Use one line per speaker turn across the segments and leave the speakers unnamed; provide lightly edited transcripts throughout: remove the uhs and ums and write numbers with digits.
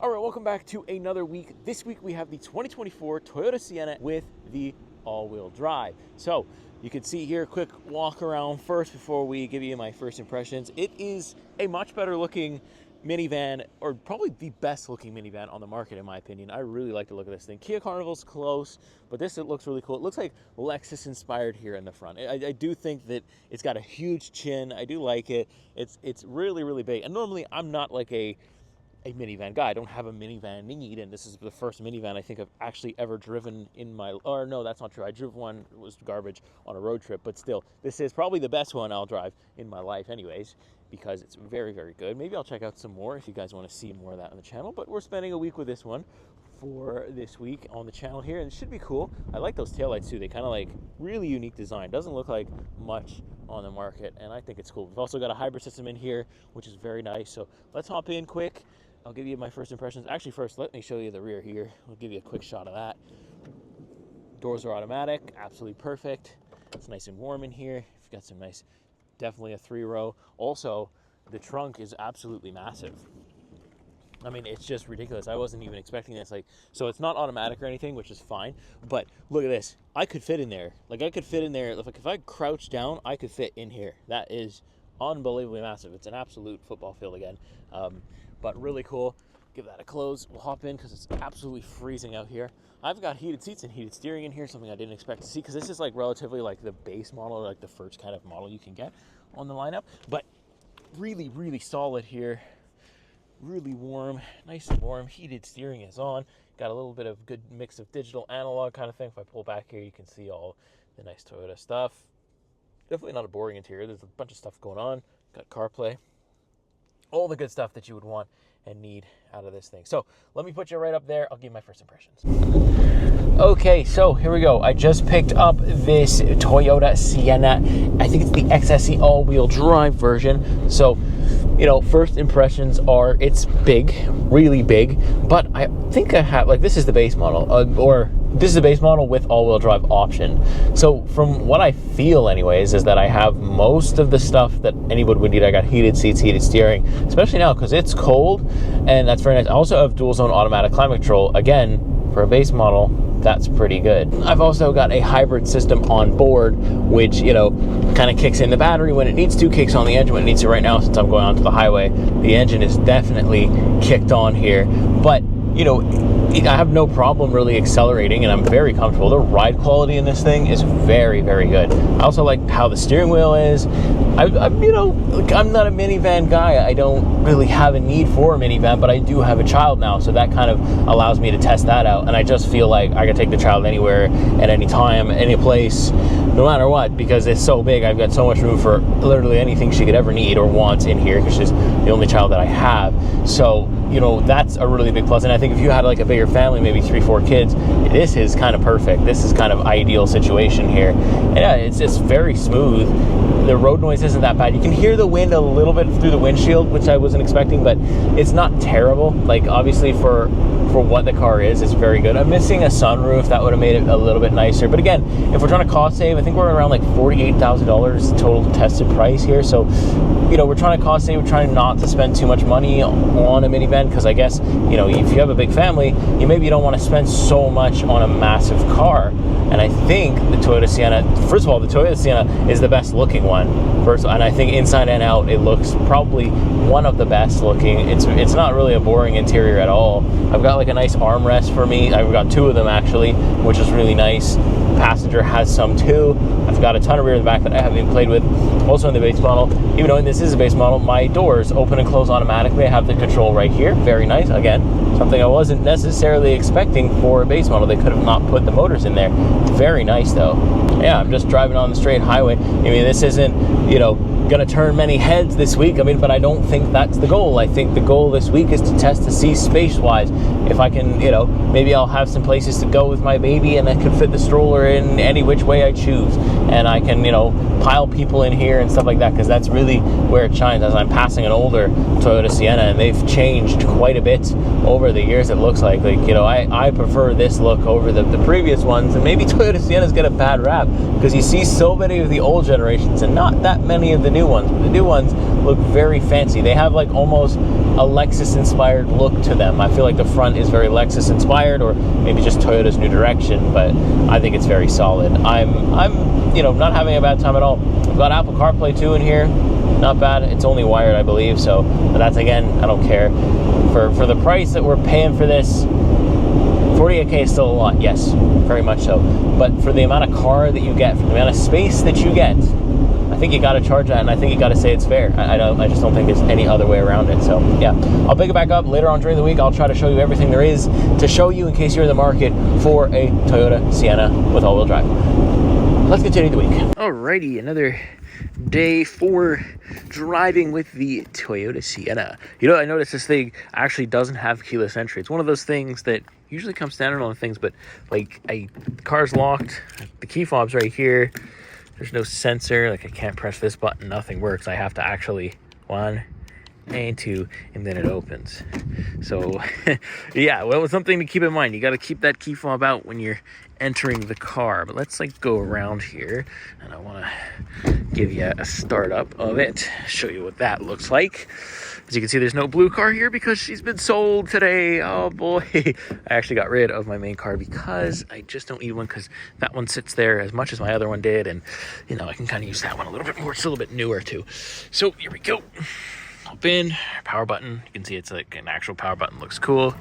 All right, welcome back to another week. This week we have the 2024 Toyota Sienna with the all-wheel drive. So you can see here, quick walk around first before we give you my first impressions. It is a much better looking minivan, or probably the best looking minivan on the market in my opinion. I really like the look of this thing. Kia Carnival's close, but it looks really cool. It looks like Lexus inspired here in the front. I do think that it's got a huge chin. I do like it. It's really, really big. And normally I'm not like a minivan guy. I don't have a minivan need, and this is the first minivan I think I've actually ever driven in my, or no, that's not true. I drove one, it was garbage on a road trip, but still, this is probably the best one I'll drive in my life anyways, because it's very, very good. Maybe I'll check out some more if you guys want to see more of that on the channel, but we're spending a week with this one for this week on the channel here, and it should be cool. I like those taillights too. They kind of like really unique design. Doesn't look like much on the market, and I think it's cool. We've also got a hybrid system in here, which is very nice. So let's hop in quick. I'll give you my first impressions. Actually, first, let me show you the rear here. I'll give you a quick shot of that. Doors are automatic, absolutely perfect. It's nice and warm in here. You've got some nice, definitely a 3-row. Also, the trunk is absolutely massive. I mean, it's just ridiculous. I wasn't even expecting this. So it's not automatic or anything, which is fine. But look at this. I could fit in there. Like, I could fit in there. Like, if I crouch down, I could fit in here. That is unbelievably massive. It's an absolute football field again. But really cool. Give that a close. We'll hop in because it's absolutely freezing out here. I've got heated seats and heated steering in here, something I didn't expect to see, because this is like relatively like the base model, or like the first kind of model you can get on the lineup. But really, really solid here. Really warm, nice and warm. Heated steering is on. Got a little bit of good mix of digital analog kind of thing. If I pull back here, you can see all the nice Toyota stuff. Definitely not a boring interior. There's a bunch of stuff going on. Got CarPlay. All the good stuff that you would want and need out of this thing. So let me put you right up there. I'll give you my first impressions. Okay, so here we go. I just picked up this Toyota Sienna. I think it's the XSE all-wheel drive version. So, you know, first impressions are it's big, really big, but I think I have, like, this is the base model, or this is the base model with all-wheel drive option. So from what I feel anyways, is that I have most of the stuff that anyone would need. I got heated seats, heated steering, especially now because it's cold, and that's very nice. I also have dual zone automatic climate control. Again, for a base model, that's pretty good. I've also got a hybrid system on board, which, you know, kind of kicks in the battery when it needs to, kicks on the engine when it needs to. Right now, since I'm going onto the highway, the engine is definitely kicked on here. But, you know, I have no problem really accelerating, and I'm very comfortable. The ride quality in this thing is very, very good. I also like how the steering wheel is. You know, like, I'm not a minivan guy. I don't really have a need for a minivan, but I do have a child now, so that kind of allows me to test that out. And I just feel like I can take the child anywhere, at any time, any place, no matter what, because it's so big. I've got so much room for literally anything she could ever need or want in here, because she's the only child that I have. So, you know, that's a really big plus. And I think if you had like a bigger family, maybe 3-4 kids, this is kind of perfect. This is kind of ideal situation here. And yeah, it's just very smooth. The road noise isn't that bad. You can hear the wind a little bit through the windshield, which I wasn't expecting, but it's not terrible. Like, obviously for what the car is, it's very good. I'm missing a sunroof. That would have made it a little bit nicer. But again, if we're trying to cost save, I think we're around like $48,000 total tested price here. So, you know, we're trying to cost save. We're trying not to spend too much money on a minivan, because I guess, you know, if you have a big family, you don't want to spend so much on a massive car. And I think the Toyota Sienna, first of all, the Toyota Sienna is the best looking one. And I think inside and out, it looks probably one of the best looking. It's not really a boring interior at all. I've got like a nice armrest for me. I've got 2 of them actually, which is really nice. Passenger has some too. I've got a ton of rear in the back that I haven't played with. Also in the base model, even though this is a base model, my doors open and close automatically. I have the control right here. Very nice. Again, something I wasn't necessarily expecting for a base model. They could have not put the motors in there. Very nice though. Yeah, I'm just driving on the straight highway. I mean, this isn't, you know, gonna turn many heads this week. I mean, but I don't think that's the goal. I think the goal this week is to test to see space-wise if I can, you know, maybe I'll have some places to go with my baby, and I can fit the stroller in any which way I choose, and I can, you know, pile people in here and stuff like that, because that's really where it shines. As I'm passing an older Toyota Sienna, and they've changed quite a bit over the years, it looks like, you know, I prefer this look over the previous ones. And maybe Toyota Siennas get a bad rap because you see so many of the old generations and not that many of the new ones. But the new ones look very fancy. They have like almost Lexus-inspired look to them. I feel like the front is very Lexus-inspired, or maybe just Toyota's new direction, but I think it's very solid. I'm not having a bad time at all. I've got Apple CarPlay 2 in here. Not bad. It's only wired, I believe, so but that's, again, I don't care. For the price that we're paying for this, 48K is still a lot, yes, very much so. But for the amount of car that you get, for the amount of space that you get, I think you got to charge that, and I think you got to say it's fair. I just don't think there's any other way around it. So yeah, I'll pick it back up later on during the week. I'll try to show you everything there is to show you in case you're in the market for a Toyota Sienna with all-wheel drive. Let's continue the week. Alrighty, another day for driving with the Toyota Sienna. I noticed this thing actually doesn't have keyless entry. It's one of those things that usually comes standard on things, but like the car's locked, the key fob's right here. There's no sensor, like I can't press this button, nothing works. I have to actually 1 and 2, and then it opens. So yeah, well, it's something to keep in mind. You got to keep that key fob out when you're entering the car. But let's go around here, and I want to give you a startup of it, show you what that looks like. As you can see, there's no blue car here because she's been sold today. Oh boy, I actually got rid of my main car because I just don't need one, because that one sits there as much as my other one did, and I can kind of use that one a little bit more. It's a little bit newer too. So here we go. Hop in, power button. You can see it's like an actual power button. Looks cool.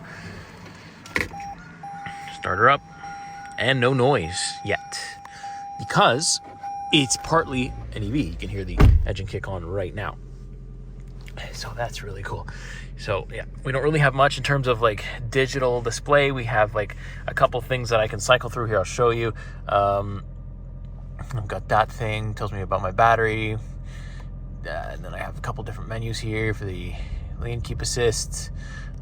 Start her up, and no noise yet because it's partly an EV. You can hear the engine kick on right now. So that's really cool. So yeah, we don't really have much in terms of like digital display. We have like a couple things that I can cycle through here. I'll show you. I've got that thing, tells me about my battery. And then I have a couple different menus here for the lane keep assist.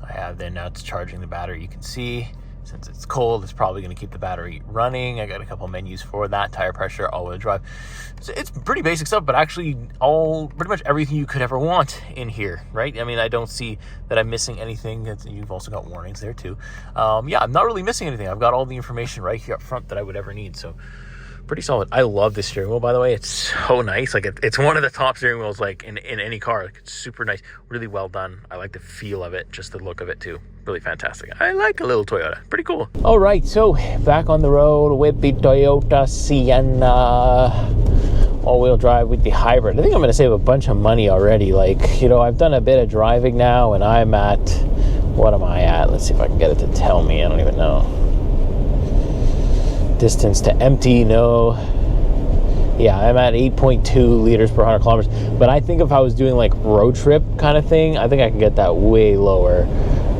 I have then now it's charging the battery. You can see, since it's cold, it's probably going to keep the battery running. I got a couple menus for that, tire pressure, all-wheel drive. So it's pretty basic stuff, but actually pretty much everything you could ever want in here, right? I mean, I don't see that I'm missing anything. You've also got warnings there too. Yeah, I'm not really missing anything. I've got all the information right here up front that I would ever need. So pretty solid. I love this steering wheel, by the way. It's so nice. Like it's one of the top steering wheels like in any car. Like, it's super nice, really well done. I like the feel of it, just the look of it too. Really fantastic. I like a little Toyota. Pretty cool. All right, so back on the road with the Toyota Sienna all-wheel drive with the hybrid. I think I'm going to save a bunch of money already. Like, I've done a bit of driving now, and I'm at, what am I at? Let's see if I can get it to tell me. I don't even know. Distance to empty, no. Yeah, I'm at 8.2 liters per 100 kilometers. But I think if I was doing like road trip kind of thing, I think I could get that way lower,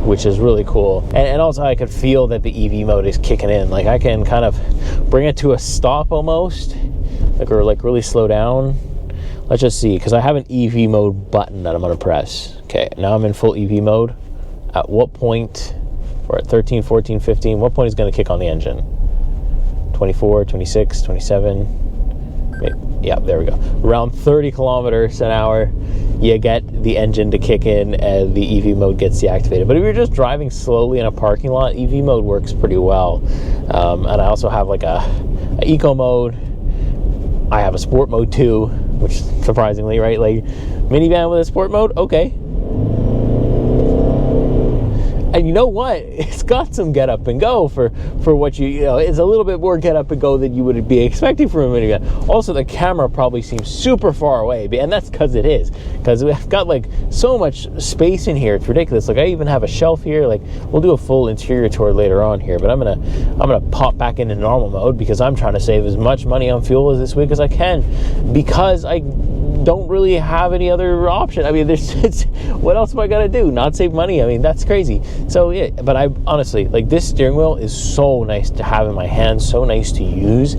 which is really cool. And also I could feel that the EV mode is kicking in. Like I can kind of bring it to a stop almost, or like really slow down. Let's just see, because I have an EV mode button that I'm gonna press. Okay, now I'm in full EV mode. At what point, we're at 13, 14, 15, what point is gonna kick on the engine? 24, 26, 27, yeah, there we go. Around 30 kilometers an hour, you get the engine to kick in and the EV mode gets deactivated. But if you're just driving slowly in a parking lot, EV mode works pretty well. And I also have like a eco mode. I have a sport mode too, which surprisingly, right? Like minivan with a sport mode, okay. And you know what? It's got some get up and go for what it's a little bit more get up and go than you would be expecting from a minivan. Also, the camera probably seems super far away, and that's because it is. Because we've got like so much space in here, it's ridiculous. Like I even have a shelf here. Like we'll do a full interior tour later on here, but I'm gonna pop back into normal mode because I'm trying to save as much money on fuel as this week as I can, because I don't really have any other option. I mean, what else am I gonna do? Not save money? I mean, that's crazy. So yeah, but I honestly, like, this steering wheel is so nice to have in my hands, so nice to use.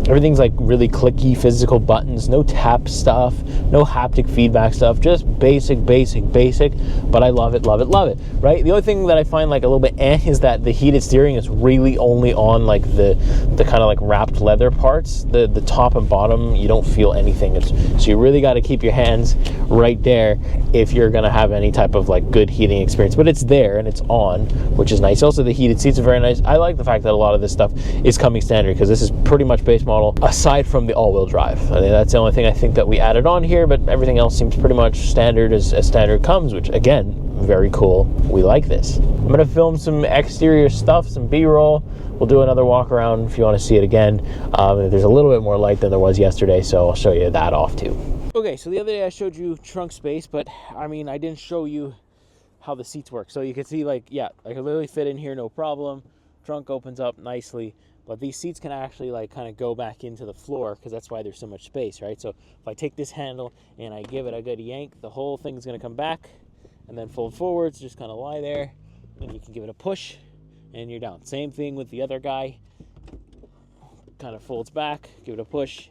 Everything's like really clicky, physical buttons, no tap stuff, no haptic feedback stuff, just basic, but I love it, right? The only thing that I find like a little bit is that the heated steering is really only on like the kind of like wrapped leather parts. The top and bottom, you don't feel anything. So you really got to keep your hands right there if you're gonna have any type of like good heating experience, but it's there and it's on, which is nice. Also, the heated seats are very nice. I like the fact that a lot of this stuff is coming standard, because this is pretty much base model model, aside from the all-wheel drive. I mean, that's the only thing I think that we added on here, but everything else seems pretty much standard as standard comes, which again, very cool. We like this. I'm gonna film some exterior stuff, some B-roll. We'll do another walk around if you want to see it again. There's a little bit more light than there was yesterday, so I'll show you that off too. Okay, so the other day I showed you trunk space, but I mean, I didn't show you how the seats work. So you can see, like, yeah, I can literally fit in here, no problem. Trunk opens up nicely, but these seats can actually like kind of go back into the floor because that's why there's so much space, right? So if I take this handle and I give it a good yank, the whole thing's gonna come back and then fold forwards, just kind of lie there, and you can give it a push and you're down. Same thing with the other guy, kind of folds back, give it a push,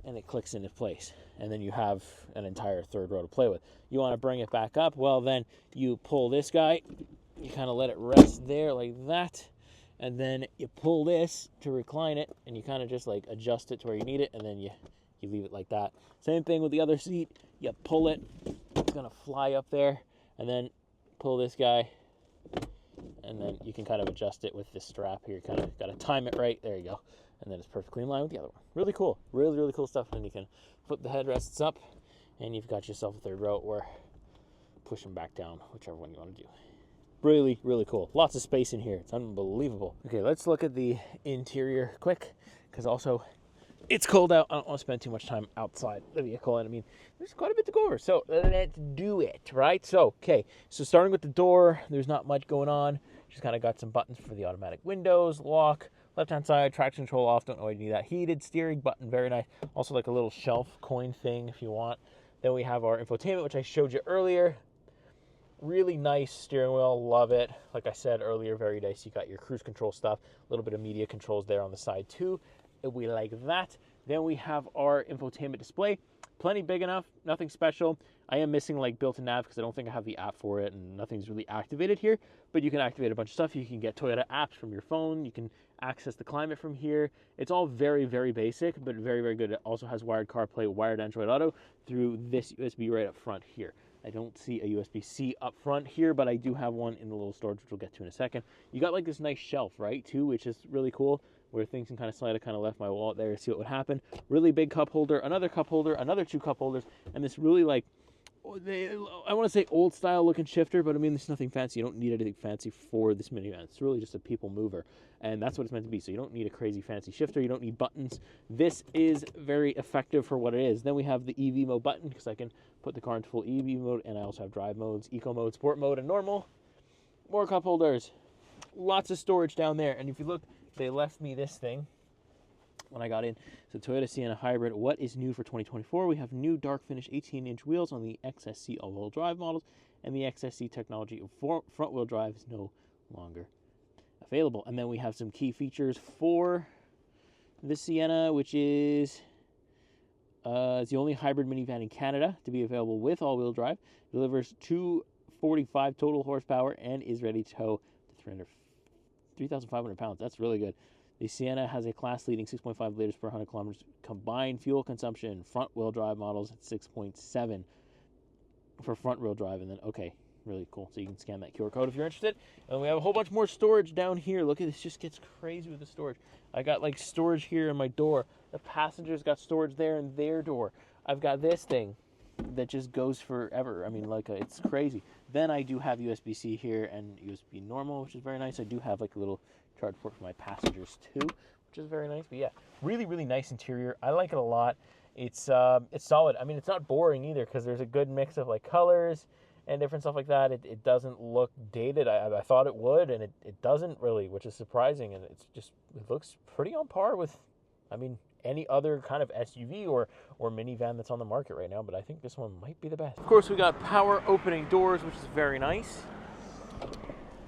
and it clicks into place. And then you have an entire third row to play with. You want to bring it back up, well then you pull this guy, you kind of let it rest there like that, and then you pull this to recline it, and you kind of just like adjust it to where you need it, and then you leave it like that. Same thing with the other seat, you pull it, it's gonna fly up there, and then pull this guy, and then you can kind of adjust it with this strap here. Kind of got to time it right, there you go, and then it's perfectly in line with the other one. Really cool, really cool stuff. And you can flip the headrests up, and you've got yourself a third row, or push them back down, whichever one you want to do. Really cool. Lots of space in here. It's unbelievable. Okay, let's look at the interior quick, because also it's cold out. I don't want to spend too much time outside the vehicle, and I mean, there's quite a bit to go over, so let's do it, right? So, okay, so starting with the door, there's not much going on. Just kind of got some buttons for the automatic windows, lock, left-hand side, traction control off, don't know why you need that. Heated steering button, very nice. Also like a little shelf coin thing if you want. Then we have our infotainment, which I showed you earlier. Really nice steering wheel, love it. Like I said earlier, very nice. You got your cruise control stuff, a little bit of media controls there on the side too. We like that. Then we have our infotainment display, plenty big enough, nothing special. I am missing like built-in nav because I don't think I have the app for it, and nothing's really activated here, but you can activate a bunch of stuff. You can get Toyota apps from your phone. You can access the climate from here. It's all very basic, but very good. It also has wired CarPlay, wired Android Auto through this USB right up front here. I don't see a USB-C up front here, but I do have one in the little storage, which we'll get to in a second. You got like this nice shelf, right, too, which is really cool, where things can kind of slide. I kind of left my wallet there to see what would happen. Really big cup holder, another 2 cup holders, and this really like, I want to say old style looking shifter, but I mean, there's nothing fancy. You don't need anything fancy for this minivan. It's really just a people mover, and that's what it's meant to be. So you don't need a crazy fancy shifter. You don't need buttons. This is very effective for what it is. Then we have the EV mode button, because I can put the car into full EV mode, and I also have drive modes, eco mode, sport mode, and normal. More cup holders. Lots of storage down there. And if you look, they left me this thing when I got in. So Toyota Sienna Hybrid, what is new for 2024? We have new dark finish 18-inch wheels on the XSC all-wheel drive models, and the XSC technology of front-wheel drive is no longer available. And then we have some key features for the Sienna, which is it's the only hybrid minivan in Canada to be available with all-wheel drive. Delivers 245 total horsepower and is ready to tow to 3,500 pounds. That's really good. The Sienna has a class-leading 6.5 liters per 100 kilometers combined fuel consumption. Front-wheel drive models at 6.7 for front-wheel drive. And then, okay, really cool. So you can scan that QR code if you're interested. And we have a whole bunch more storage down here. Look at this, just gets crazy with the storage. I got like storage here in my door. The passengers got storage there in their door. I've got this thing that just goes forever. I mean, like, it's crazy. Then I do have USB-C here and USB normal, which is very nice. I do have like a little charge port for my passengers too, which is very nice. But yeah, really nice interior. I like it a lot. It's solid. I mean, it's not boring either, because there's a good mix of like colors and different stuff like that. It doesn't look dated. I thought it would, and it doesn't really, which is surprising. And it looks pretty on par with, I mean, any other kind of SUV or minivan that's on the market right now, but I think this one might be the best. Of course, we got power opening doors, which is very nice.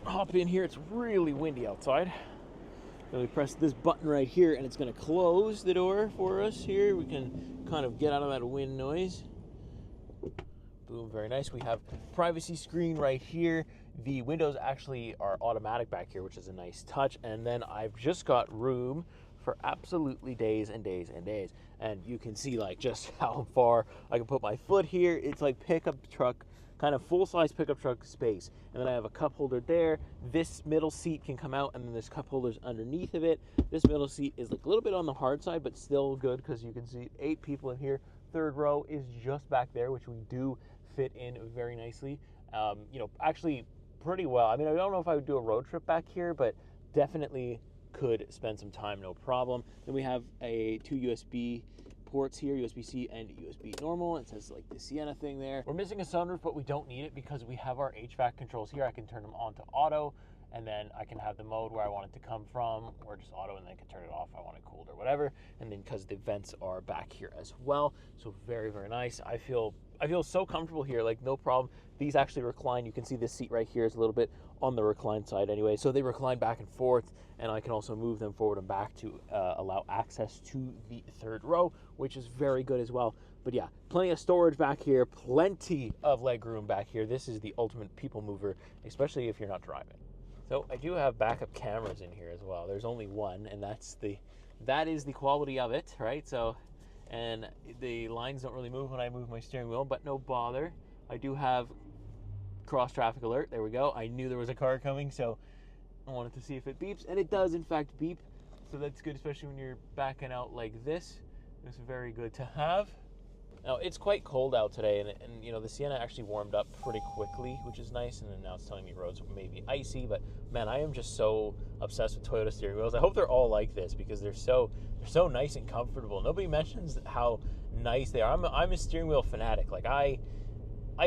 Hop in here. It's really windy outside. Then we press this button right here, and it's going to close the door for us here. We can kind of get out of that wind noise. Boom, very nice. We have privacy screen right here. The windows actually are automatic back here, which is a nice touch. And then I've just got room for absolutely days and days and days. And you can see like just how far I can put my foot here. It's like pickup truck kind of full-size pickup truck space. And then I have a cup holder there. This middle seat can come out, and then there's cup holders underneath of it. This middle seat is like a little bit on the hard side, but still good because you can see 8 people in here. Third row is just back there, which we do fit in very nicely. Actually pretty well. I mean, I don't know if I would do a road trip back here, but definitely could spend some time, no problem. Then we have 2 USB ports here, USB-C and USB normal. It says like the Sienna thing there. We're missing a sunroof, but we don't need it because we have our HVAC controls here. I can turn them on to auto, and then I can have the mode where I want it to come from, or just auto, and then I can turn it off if I want it cooled or whatever. And then because the vents are back here as well, so very, very nice. I feel so comfortable here, like no problem. These actually recline. You can see this seat right here is a little bit on the recline side anyway, so they recline back and forth, and I can also move them forward and back to allow access to the third row, which is very good as well. But yeah, plenty of storage back here, plenty of leg room back here. This is the ultimate people mover, especially if you're not driving. So I do have backup cameras in here as well. There's only one, and that is the quality of it, right? So, and the lines don't really move when I move my steering wheel, but no bother. I do have cross traffic alert. There we go. I knew there was a car coming, so I wanted to see if it beeps, and it does in fact beep. So that's good, especially when you're backing out like this. It's very good to have. Now, it's quite cold out today, and the Sienna actually warmed up pretty quickly, which is nice, and then now it's telling me roads may be icy, but man, I am just so obsessed with Toyota steering wheels. I hope they're all like this because they're so nice and comfortable. Nobody mentions how nice they are. I'm a steering wheel fanatic. Like, I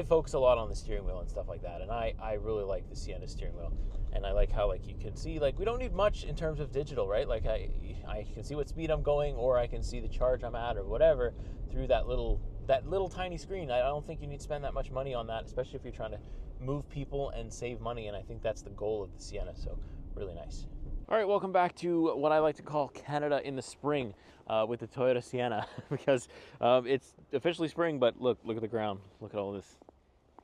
focus a lot on the steering wheel and stuff like that, and I really like the Sienna steering wheel. And I like how, like, you can see, like, we don't need much in terms of digital, right? Like, I can see what speed I'm going, or I can see the charge I'm at, or whatever, through that little tiny screen. I don't think you need to spend that much money on that, especially if you're trying to move people and save money, and I think that's the goal of the Sienna, so really nice. All right, welcome back to what I like to call Canada in the spring with the Toyota Sienna, because it's officially spring, but look at the ground. Look at all this.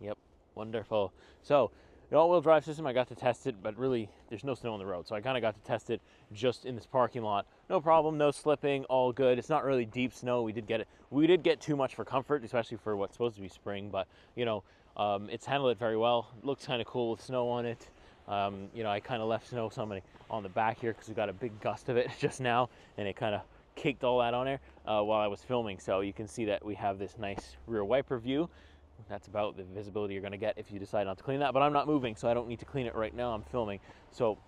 Yep, wonderful. So, the all-wheel drive system, I got to test it, but really, there's no snow on the road, so I kind of got to test it just in this parking lot. No problem, no slipping, all good. It's not really deep snow. We did get too much for comfort, especially for what's supposed to be spring, but, it's handled it very well. It looks kind of cool with snow on it. I kind of left snow on the back here because we got a big gust of it just now, and it kind of caked all that on there while I was filming. So you can see that we have this nice rear wiper view. That's about the visibility you're going to get if you decide not to clean that, but I'm not moving, so I don't need to clean it right now. I'm filming. So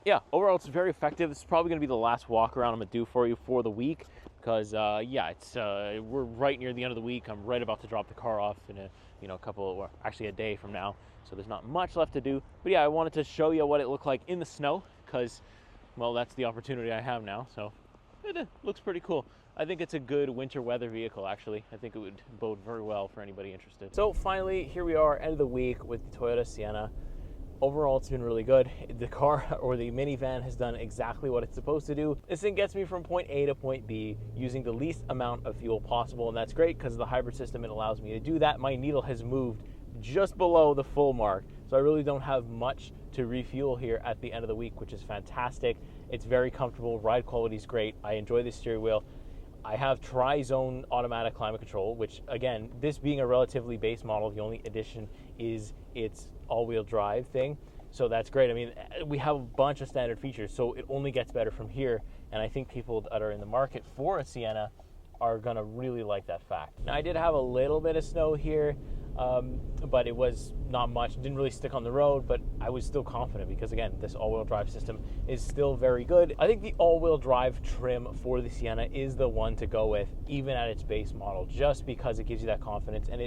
yeah, overall it's very effective. This is probably going to be the last walk around I'm going to do for you for the week because we're right near the end of the week. I'm right about to drop the car off in a day from now, so there's not much left to do. But yeah, I wanted to show you what it looked like in the snow because, well, that's the opportunity I have now. So it looks pretty cool. I think it's a good winter weather vehicle, actually. I think it would bode very well for anybody interested. So finally, here we are, end of the week with the Toyota Sienna. Overall, it's been really good. The car, or the minivan, has done exactly what it's supposed to do. This thing gets me from point A to point B using the least amount of fuel possible, and that's great because of the hybrid system. It allows me to do that. My needle has moved just below the full mark, so I really don't have much to refuel here at the end of the week, which is fantastic. It's very comfortable. Ride quality is great. I enjoy the steering wheel. I have tri-zone automatic climate control, which, again, this being a relatively base model, the only addition is its all-wheel drive thing. So that's great. I mean, we have a bunch of standard features, so it only gets better from here. And I think people that are in the market for a Sienna are going to really like that fact. Now, I did have a little bit of snow here, but it was not much. It didn't really stick on the road, but I was still confident because, again, this all-wheel drive system is still very good. I think the all-wheel drive trim for the Sienna is the one to go with, even at its base model, just because it gives you that confidence. And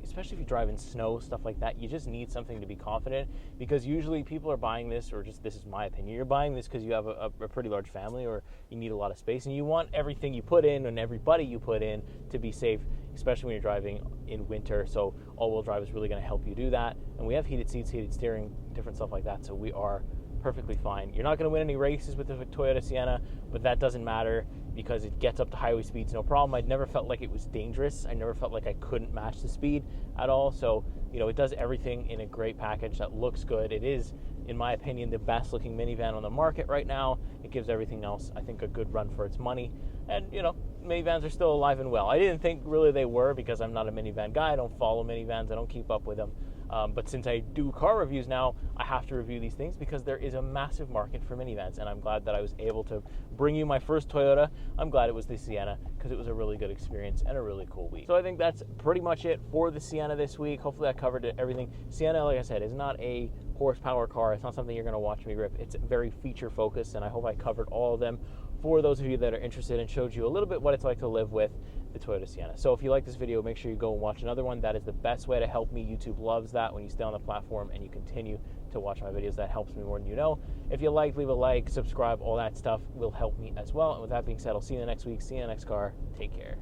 especially if you drive in snow, stuff like that, you just need something to be confident, because usually people are buying this, or just, this is my opinion, you're buying this because you have a pretty large family, or you need a lot of space, and you want everything you put in and everybody you put in to be safe, especially when you're driving in winter. So all-wheel drive is really going to help you do that. And we have heated seats, heated steering, different stuff like that, so we are perfectly fine. You're not going to win any races with the Toyota Sienna, but that doesn't matter because it gets up to highway speeds no problem. I never felt like it was dangerous. I never felt like I couldn't match the speed at all. So, it does everything in a great package that looks good. It is, in my opinion, the best looking minivan on the market right now. It gives everything else, I think, a good run for its money. And, minivans are still alive and well. I didn't think really they were because I'm not a minivan guy. I don't follow minivans. I don't keep up with them. But since I do car reviews now, I have to review these things because there is a massive market for minivans, and I'm glad that I was able to bring you my first Toyota. I'm glad it was the Sienna because it was a really good experience and a really cool week. So I think that's pretty much it for the Sienna this week. Hopefully I covered everything. Sienna, like I said, is not a horsepower car. It's not something you're going to watch me rip. It's very feature focused, and I hope I covered all of them for those of you that are interested and showed you a little bit what it's like to live with the Toyota Sienna. So if you like this video, make sure you go and watch another one. That is the best way to help me. YouTube loves that when you stay on the platform and you continue to watch my videos. That helps me more than you know. If you like, leave a like, subscribe, all that stuff will help me as well. And with that being said, I'll see you in the next week. See you in the next car. Take care.